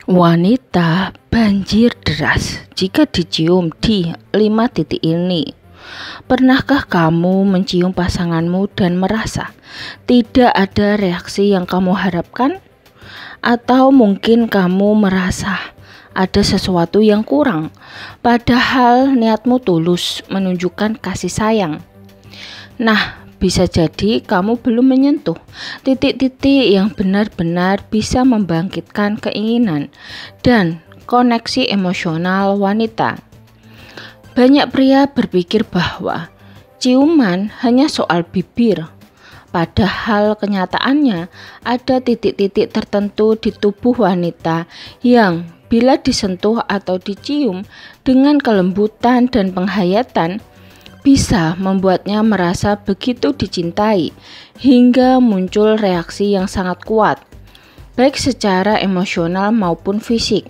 Wanita banjir deras jika dicium di 5 titik ini. Pernahkah kamu mencium pasanganmu dan merasa tidak ada reaksi yang kamu harapkan? Atau mungkin kamu merasa ada sesuatu yang kurang, padahal niatmu tulus menunjukkan kasih sayang. Nah, bisa jadi kamu belum menyentuh titik-titik yang benar-benar bisa membangkitkan keinginan dan koneksi emosional wanita. Banyak pria berpikir bahwa ciuman hanya soal bibir, padahal kenyataannya ada titik-titik tertentu di tubuh wanita yang bila disentuh atau dicium dengan kelembutan dan penghayatan bisa membuatnya merasa begitu dicintai hingga muncul reaksi yang sangat kuat, baik secara emosional maupun fisik.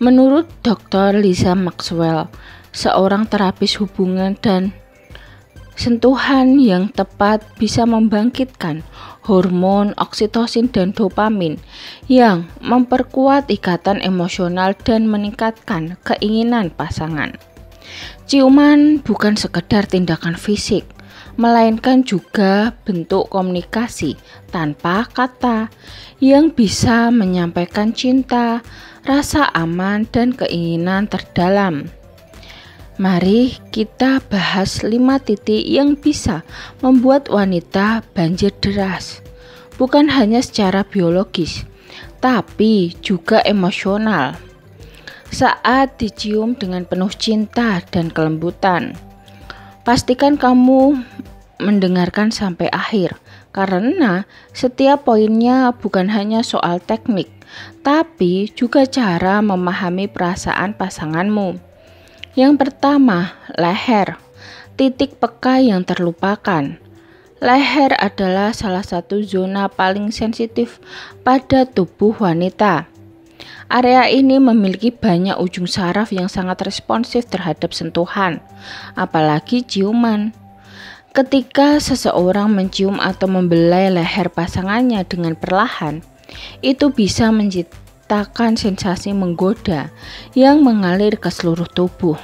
Menurut Dr. Lisa Maxwell, seorang terapis hubungan dan sentuhan yang tepat bisa membangkitkan hormon oksitosin dan dopamin yang memperkuat ikatan emosional dan meningkatkan keinginan pasangan. Ciuman bukan sekedar tindakan fisik, melainkan juga bentuk komunikasi tanpa kata yang bisa menyampaikan cinta, rasa aman, dan keinginan terdalam. Mari kita bahas 5 titik yang bisa membuat wanita banjir deras, bukan hanya secara biologis, tapi juga emosional. Saat dicium dengan penuh cinta dan kelembutan, pastikan kamu mendengarkan sampai akhir, karena setiap poinnya bukan hanya soal teknik, tapi juga cara memahami perasaan pasanganmu. Yang pertama, leher, titik peka yang terlupakan. Leher adalah salah satu zona paling sensitif pada tubuh wanita. Area ini memiliki banyak ujung saraf yang sangat responsif terhadap sentuhan, apalagi ciuman. Ketika seseorang mencium atau membelai leher pasangannya dengan perlahan, itu bisa menciptakan sensasi menggoda yang mengalir ke seluruh tubuh.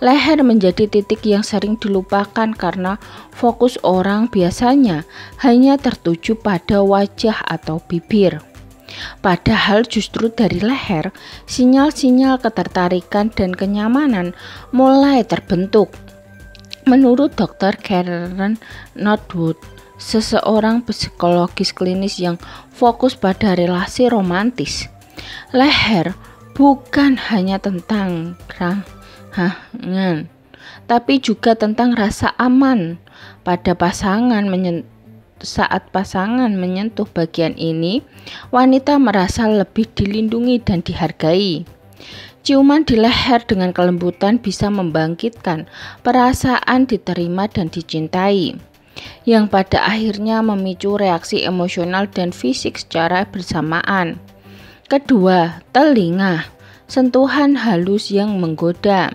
Leher menjadi titik yang sering dilupakan karena fokus orang biasanya hanya tertuju pada wajah atau bibir. Padahal justru dari leher, sinyal-sinyal ketertarikan dan kenyamanan mulai terbentuk. Menurut Dr. Karen Northwood, seseorang psikologis klinis yang fokus pada relasi romantis, leher bukan hanya tentang rangsangan, tapi juga tentang rasa aman pada pasangan. Saat pasangan menyentuh bagian ini, wanita merasa lebih dilindungi dan dihargai. Ciuman di leher dengan kelembutan bisa membangkitkan perasaan diterima dan dicintai, yang pada akhirnya memicu reaksi emosional dan fisik secara bersamaan. Kedua, telinga, sentuhan halus yang menggoda.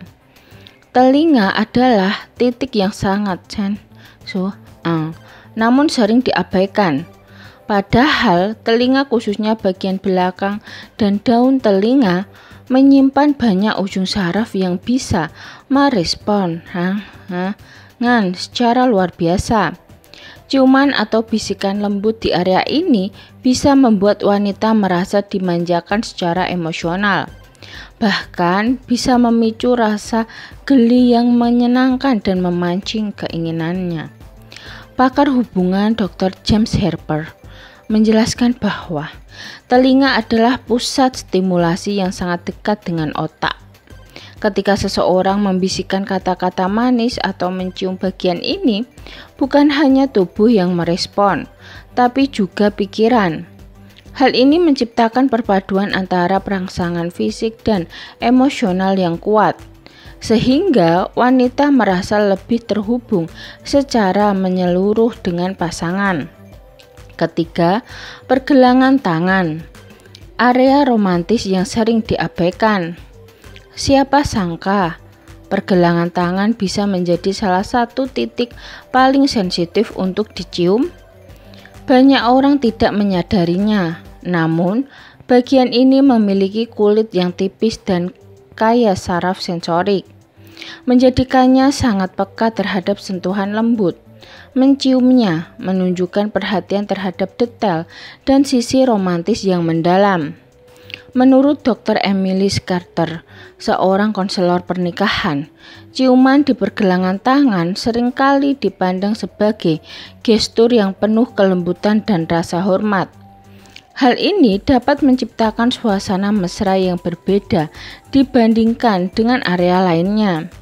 Telinga adalah titik yang sangat namun sering diabaikan. Padahal telinga, khususnya bagian belakang dan daun telinga, menyimpan banyak ujung saraf yang bisa merespon secara luar biasa. Ciuman atau bisikan lembut di area ini bisa membuat wanita merasa dimanjakan secara emosional. Bahkan bisa memicu rasa geli yang menyenangkan dan memancing keinginannya. Pakar hubungan Dr. James Harper menjelaskan bahwa telinga adalah pusat stimulasi yang sangat dekat dengan otak. Ketika seseorang membisikkan kata-kata manis atau mencium bagian ini, bukan hanya tubuh yang merespon, tapi juga pikiran. Hal ini menciptakan perpaduan antara perangsangan fisik dan emosional yang kuat, sehingga wanita merasa lebih terhubung secara menyeluruh dengan pasangan. Ketiga, pergelangan tangan, area romantis yang sering diabaikan. Siapa sangka pergelangan tangan bisa menjadi salah satu titik paling sensitif untuk dicium? Banyak orang tidak menyadarinya, namun Bagian ini memiliki kulit yang tipis dan kaya saraf sensorik, menjadikannya sangat peka terhadap sentuhan lembut. Menciumnya menunjukkan perhatian terhadap detail dan sisi romantis yang mendalam. Menurut Dr. Emily Carter, seorang konselor pernikahan, ciuman di pergelangan tangan seringkali dipandang sebagai gestur yang penuh kelembutan dan rasa hormat. Hal ini dapat menciptakan suasana mesra yang berbeda dibandingkan dengan area lainnya.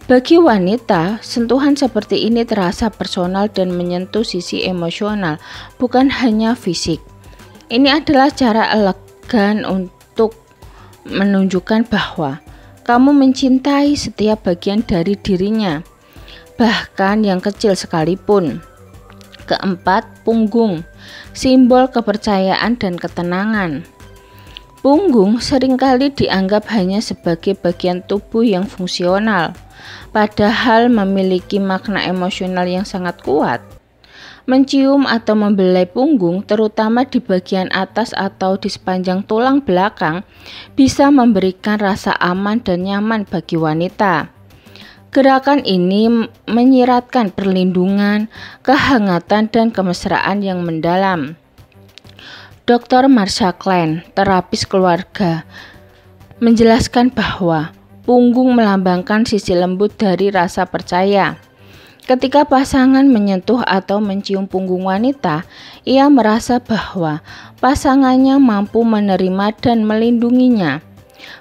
Bagi wanita, sentuhan seperti ini terasa personal dan menyentuh sisi emosional, bukan hanya fisik. Ini adalah cara elegan untuk menunjukkan bahwa kamu mencintai setiap bagian dari dirinya, bahkan yang kecil sekalipun. Keempat, punggung, simbol kepercayaan dan ketenangan. Punggung seringkali dianggap hanya sebagai bagian tubuh yang fungsional, padahal memiliki makna emosional yang sangat kuat. Mencium atau membelai punggung, terutama di bagian atas atau di sepanjang tulang belakang, bisa memberikan rasa aman dan nyaman bagi wanita. Gerakan ini menyiratkan perlindungan, kehangatan, dan kemesraan yang mendalam. Dr. Marsha Klein, terapis keluarga, menjelaskan bahwa punggung melambangkan sisi lembut dari rasa percaya. Ketika pasangan menyentuh atau mencium punggung wanita, ia merasa bahwa pasangannya mampu menerima dan melindunginya.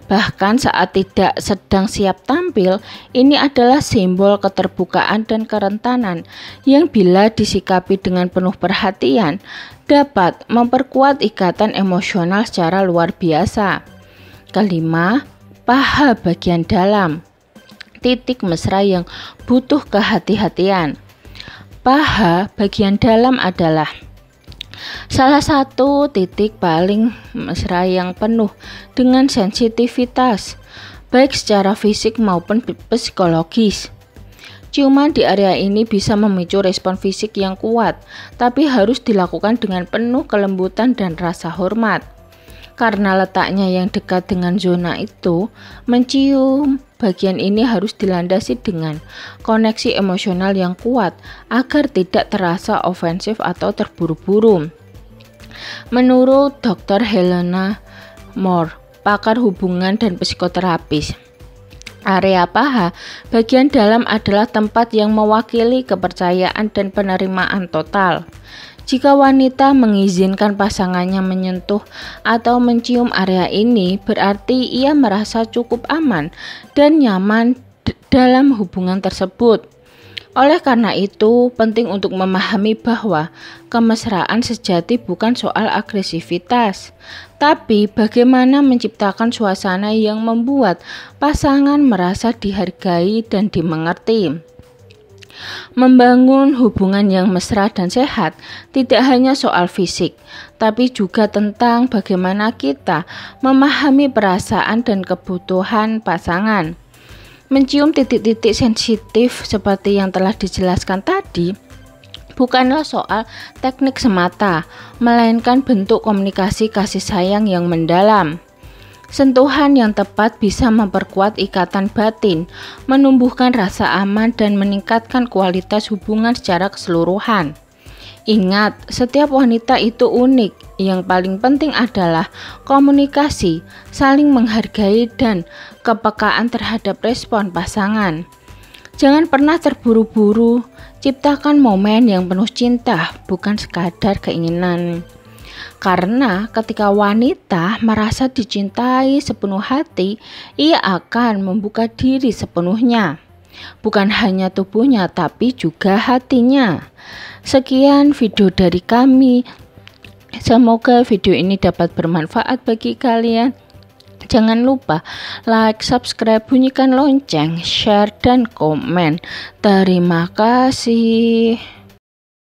Bahkan saat tidak sedang siap tampil, ini adalah simbol keterbukaan dan kerentanan yang bila disikapi dengan penuh perhatian, dapat memperkuat ikatan emosional secara luar biasa. Kelima, paha bagian dalam. Titik mesra yang butuh kehati-hatian. Paha bagian dalam adalah salah satu titik paling mesra yang penuh dengan sensitivitas, baik secara fisik maupun psikologis. Ciuman di area ini bisa memicu respon fisik yang kuat, tapi harus dilakukan dengan penuh kelembutan dan rasa hormat. Karena letaknya yang dekat dengan zona itu, mencium bagian ini harus dilandasi dengan koneksi emosional yang kuat agar tidak terasa ofensif atau terburu-buru. Menurut Dr. Helena Moore, pakar hubungan dan psikoterapis, area paha bagian dalam adalah tempat yang mewakili kepercayaan dan penerimaan total. Jika wanita mengizinkan pasangannya menyentuh atau mencium area ini, berarti ia merasa cukup aman dan nyaman dalam hubungan tersebut. Oleh karena itu, penting untuk memahami bahwa kemesraan sejati bukan soal agresivitas, tapi bagaimana menciptakan suasana yang membuat pasangan merasa dihargai dan dimengerti. Membangun hubungan yang mesra dan sehat tidak hanya soal fisik, tapi juga tentang bagaimana kita memahami perasaan dan kebutuhan pasangan. Mencium titik-titik sensitif seperti yang telah dijelaskan tadi bukanlah soal teknik semata, melainkan bentuk komunikasi kasih sayang yang mendalam. Sentuhan yang tepat bisa memperkuat ikatan batin, menumbuhkan rasa aman, dan meningkatkan kualitas hubungan secara keseluruhan. Ingat, setiap wanita itu unik. Yang paling penting adalah komunikasi, saling menghargai, dan kepekaan terhadap respon pasangan. Jangan pernah terburu-buru, ciptakan momen yang penuh cinta, bukan sekadar keinginan. Karena ketika wanita merasa dicintai sepenuh hati, ia akan membuka diri sepenuhnya. Bukan hanya tubuhnya, tapi juga hatinya. Sekian video dari kami. Semoga video ini dapat bermanfaat bagi kalian. Jangan lupa like, subscribe, bunyikan lonceng, share, dan komen. Terima kasih.